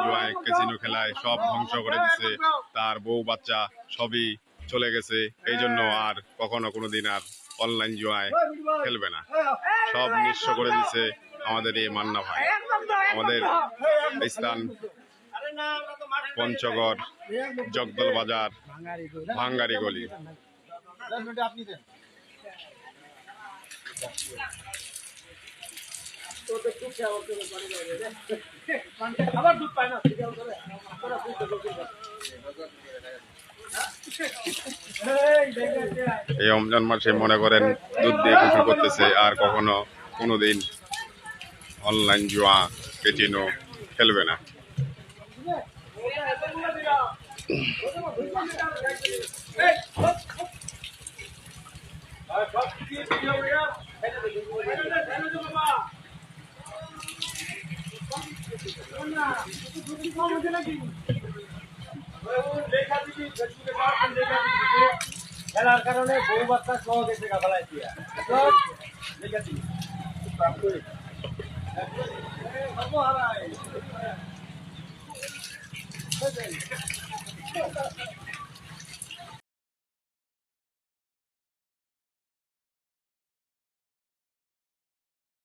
জুয়ায় casino খেলায় সব ধ্বংস করে দিছে, তার বউ বাচ্চা সবই চলে গেছে। এই জন্য আর কখনো কোনোদিন আর অনলাইন জুয়ায় খেলবে না, সব নিঃস্ব করে দিছে আমাদের এই মান্না ভাই। আমাদের স্থান পঞ্চগড়, জগদল বাজার, ভাঙ্গারি গলি। এই রমজান মাসে মনে করেন দুধ দিয়ে গোসল করতেছে, আর কখনো কোনোদিন অনলাইন জুয়া ক্যাসিনো খেলবে না। খেলার কারণে বউ বাচ্চা সহ গেছে গাফালাই দিয়া